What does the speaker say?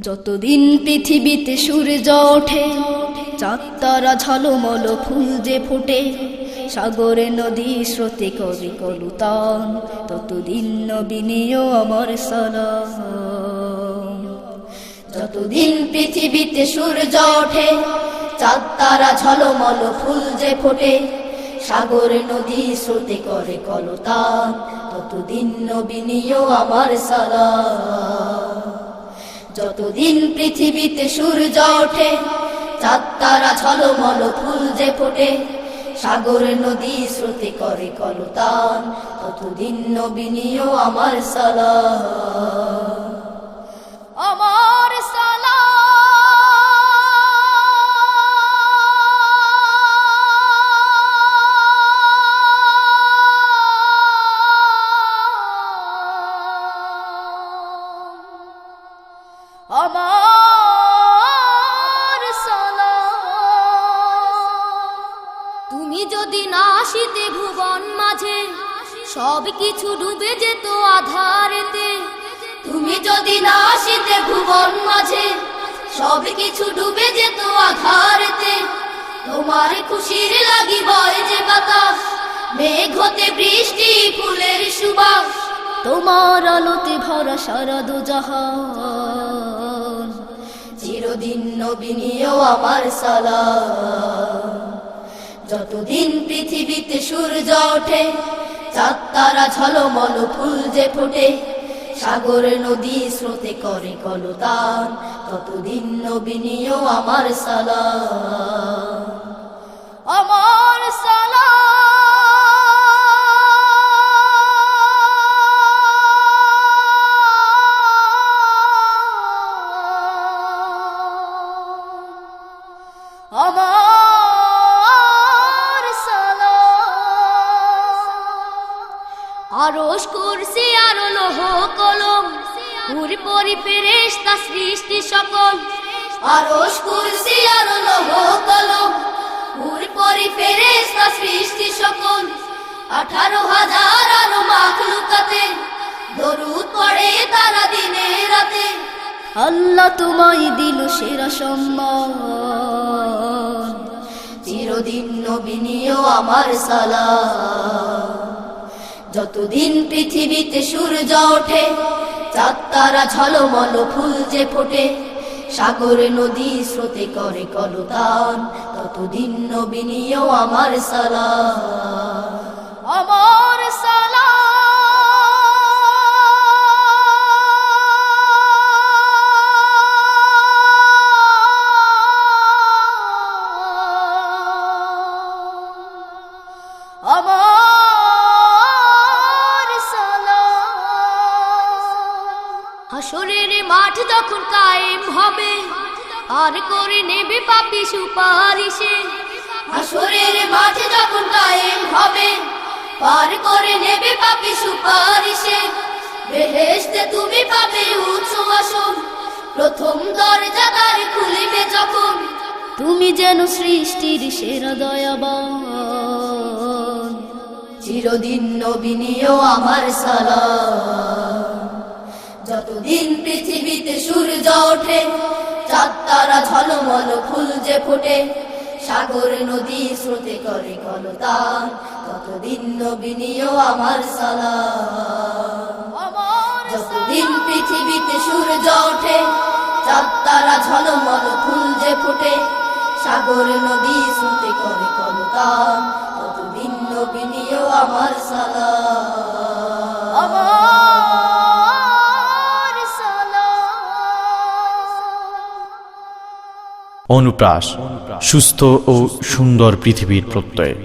যতদিন পৃথিবীতে সূর্য ওঠে, চাঁদ তারা ঝলমল ফুল যে ফোটে, সাগরে নদী স্রোতে করে কলুতান, ততদিন নবী নিও আমার সালাম। যতদিন পৃথিবীতে সূর্য ওঠে, চাঁদ তারা ঝলমল ফুল যে ফোটে, সাগরে নদী স্রোতে করে কলুতান, ততদিন নবী নিও আমার সালাম। যতদিন পৃথিবীতে সূর্য ওঠে, চাঁদ তারা ঝলমল ফুল যে ফোটে, সাগরে নদী স্রোতে করে কলতান, ততদিন নবী নিও আমার সালাম। আমার সালাম আমার সালাম। তুমি যদি না আসিতে ভুবন মাঝে, সব কিছু ডুবে যেত আধারেতে। তুমি যদি না আসিতে ভুবন মাঝে, সব কিছু ডুবে যেত আধারেতে। তোমার খুশির লাগি বয় যে বাতাস, মেঘ হতে বৃষ্টি ফুলের সুবাস, তোমার আলোতে ভরা সারা দুজাহান, চিরদিন নবী নিও আমার সালাম। যতদিন পৃথিবীতে সূর্য ওঠে, চাঁদ তারা ঝলমল ফুল যে ফোটে, সাগরে নদী স্রোতে করে কলতান, ততদিন নবী নিও আমার সালাম। আমার সালাম আমার সালাম। আরশ কুরসি আর লৌহ কলম, নূর পরি ফেরেশতা সৃষ্টি সকল। আরশ কুরসি আর লৌহ কলম, নূর পরি ফেরেশতা সৃষ্টি সকল। 18,000 আর মাখলুকাতে দরুদ পড়ে তারা দিনে রাতে। আল্লাহ তোমায় দিল সেরা সম্মান, চিরদিন নবী নিও আমার সালাম। যতদিন পৃথিবীতে সূর্য ওঠে, চাঁদ তারা ঝলমল ফুল যে ফোটে, সাগরে নদী স্রোতে করে কলতান, ততদিন নবী নিও আমার সালাম। আমার সালাম আমার সালাম। হাসরের মাঠ যখন কায়েম হবে, আর করে নেবে পাপী সুপারিশে। হাসরের মাঠ যখন কায়েম হবে, পার করে নেবে পাপী সুপারিশে। বেহেশতে তুমি পাবে উচ্চ আসন, প্রথম দরজা দ্বার খুলিবে যখন। তুমি যেন সৃষ্টির সেরা দয়াবান, চিরদিন নবী নিও আমার সালাম। যতদিন পৃথিবীতে সূর্য ওঠে, চাঁদ তারা ঝলমল ফুল যে ফোটে, সাগর নদী স্রোতে করে কলতান, ততদিন নবী নিও আমার সালাম। যতদিন পৃথিবীতে সূর্য ওঠে, চাঁদ তারা ঝলমল ফুল যে ফোটে, সাগর নদী স্রোতে করে কলতান, ততদিন নবী নিও আমার সালাম। আমার সালাম। অনুপ্রাস, সুস্থ ও সুন্দর পৃথিবীর প্রত্যয়।